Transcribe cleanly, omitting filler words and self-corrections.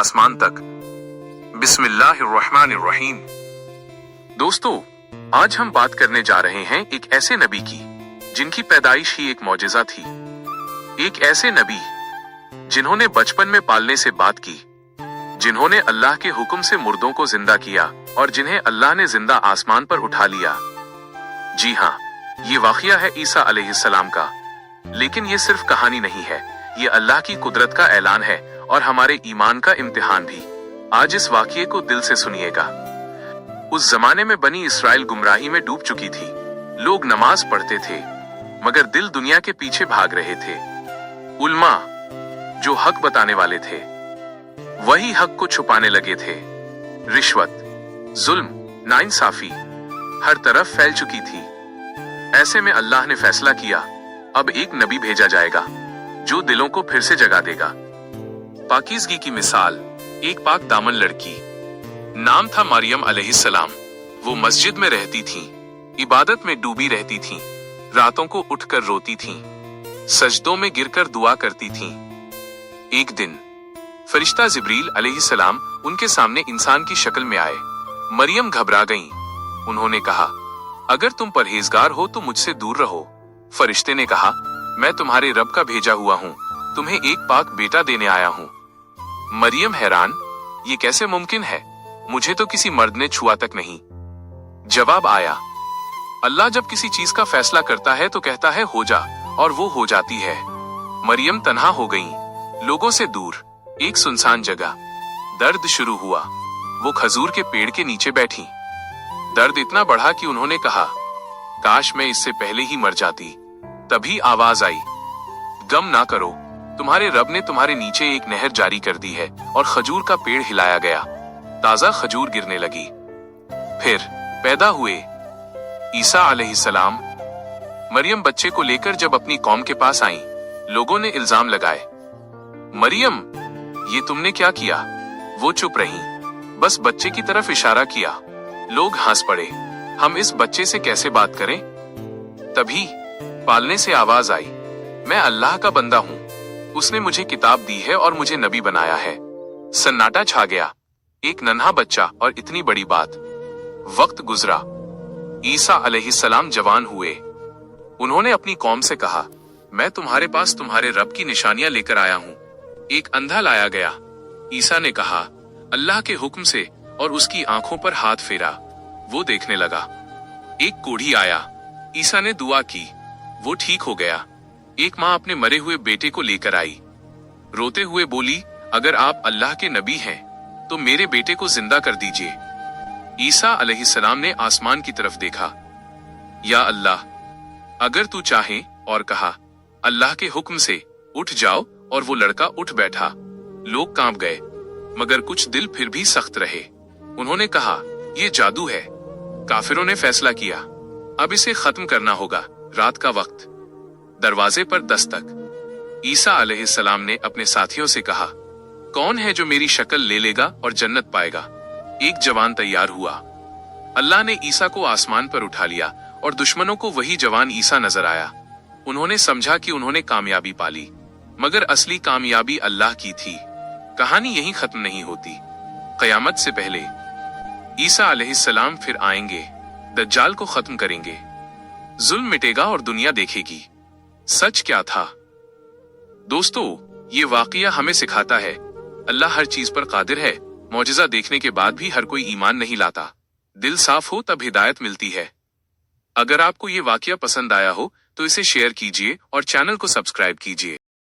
आसमान तक। बिस्मिल्लाहिर्रहमानिर्रहीम। दोस्तों, आज हम बात करने जा रहे हैं एक ऐसे नबी की जिनकी पैदाइश ही एक मौजिज़ा थी। एक ऐसे नबी जिन्होंने बचपन में पालने से बात की, जिन्होंने अल्लाह के हुक्म से मुर्दों को जिंदा किया और जिन्हें अल्लाह ने जिंदा आसमान पर उठा लिया। जी हाँ, ये वाक़या है ईसा अलैहिस्सलाम का। लेकिन ये सिर्फ कहानी नहीं है, ये अल्लाह की कुदरत का ऐलान है और हमारे ईमान का इम्तिहान भी। आज इस वाक़ये को दिल से सुनिएगा। उस जमाने में बनी इसराइल गुमराही में डूब चुकी थी। लोग नमाज पढ़ते थे मगर दिल दुनिया के पीछे भाग रहे थे। उल्मा, जो हक बताने वाले थे, वही हक को छुपाने लगे थे। रिश्वत, जुल्म, नाइंसाफी हर तरफ फैल चुकी थी। ऐसे में अल्लाह ने फैसला किया, अब एक नबी भेजा जाएगा जो दिलों को फिर से जगा देगा। पाकीज़गी की मिसाल, एक पाक दामन लड़की, नाम था मरियम अलैहिस्सलाम। वो मस्जिद में रहती थीं, इबादत में डूबी रहती थीं, रातों को उठकर रोती थीं, सजदों में गिरकर दुआ करती थीं। एक दिन फरिश्ता जिब्रील अलैहिस्सलाम उनके सामने इंसान की शक्ल में आए। मरियम घबरा गईं। उन्होंने कहा, अगर तुम परहेजगार हो तो मुझसे दूर रहो। फरिश्ते ने कहा, मैं तुम्हारे रब का भेजा हुआ हूँ, तुम्हें एक पाक बेटा देने आया हूँ। मरियम हैरान, ये कैसे मुमकिन है? मुझे तो किसी मर्द ने छुआ तक नहीं। जवाब आया, अल्लाह जब किसी चीज का फैसला करता है तो कहता है हो जा, और वो हो जाती है। मरियम तन्हा हो गईं, लोगों से दूर, एक सुनसान जगह। दर्द शुरू हुआ। वो खजूर के पेड़ के नीचे बैठी। दर्द इतना बढ़ा कि उन्होंने कहा, काश मैं इससे पहले ही मर जाती। तभी आवाज आई, गम ना करो, तुम्हारे रब ने तुम्हारे नीचे एक नहर जारी कर दी है। और खजूर का पेड़ हिलाया गया, ताजा खजूर गिरने लगी। फिर पैदा हुए ईसा अलैहिस्सलाम। मरियम बच्चे को लेकर जब अपनी कौम के पास आईं, लोगों ने इल्जाम लगाए, मरियम, ये तुमने क्या किया? वो चुप रहीं, बस बच्चे की तरफ इशारा किया। लोग हंस पड़े, हम इस बच्चे से कैसे बात करें? तभी पालने से आवाज आई, मैं अल्लाह का बंदा हूँ, उसने मुझे किताब दी है और मुझे नबी बनाया है। सन्नाटा छा गया। एक नन्हा बच्चा और इतनी बड़ी बात। वक्त गुजरा, ईसा अलैहिस्सलाम जवान हुए। उन्होंने अपनी कौम से कहा, मैं तुम्हारे पास तुम्हारे रब की निशानियां लेकर आया हूँ। एक अंधा लाया गया। ईसा ने कहा, अल्लाह के हुक्म से, और उसकी आंखों पर हाथ फेरा, वो देखने लगा। एक कोढ़ी आया। ईसा ने दुआ की, वो ठीक हो गया। एक माँ अपने मरे हुए बेटे को लेकर आई। रोते हुए बोली, अगर आप अल्लाह के नबी हैं तो मेरे बेटे को जिंदा कर दीजिए। ईसा अलैहिस्सलाम ने आसमान की तरफ देखा। या अल्लाह, अगर तू चाहे, और कहा, अल्लाह के हुक्म से उठ जाओ, और वो लड़का उठ बैठा। लोग कांप गए, मगर कुछ दिल फिर भी सख्त रहे। उन्होंने कहा, ये जादू है। काफिरों ने फैसला किया, अब इसे खत्म करना होगा। रात का वक्त, दरवाजे पर दस्तक। ईसा अलैहिस्सलाम ने अपने साथियों से कहा, कौन है जो मेरी शक्ल ले लेगा और जन्नत पाएगा? एक जवान तैयार हुआ। अल्लाह ने ईसा को आसमान पर उठा लिया और दुश्मनों को वही जवान ईसा नजर आया। उन्होंने समझा कि उन्होंने कामयाबी पाली, मगर असली कामयाबी अल्लाह की थी। कहानी यहीं खत्म नहीं होती। कयामत से पहले ईसा अलैहिस्सलाम फिर आएंगे, दज्जाल को खत्म करेंगे, जुल्म मिटेगा और दुनिया देखेगी सच क्या था। दोस्तों, ये वाकया हमें सिखाता है, अल्लाह हर चीज पर कादिर है। मौजिज़ा देखने के बाद भी हर कोई ईमान नहीं लाता। दिल साफ हो तब हिदायत मिलती है। अगर आपको ये वाकया पसंद आया हो तो इसे शेयर कीजिए और चैनल को सब्सक्राइब कीजिए।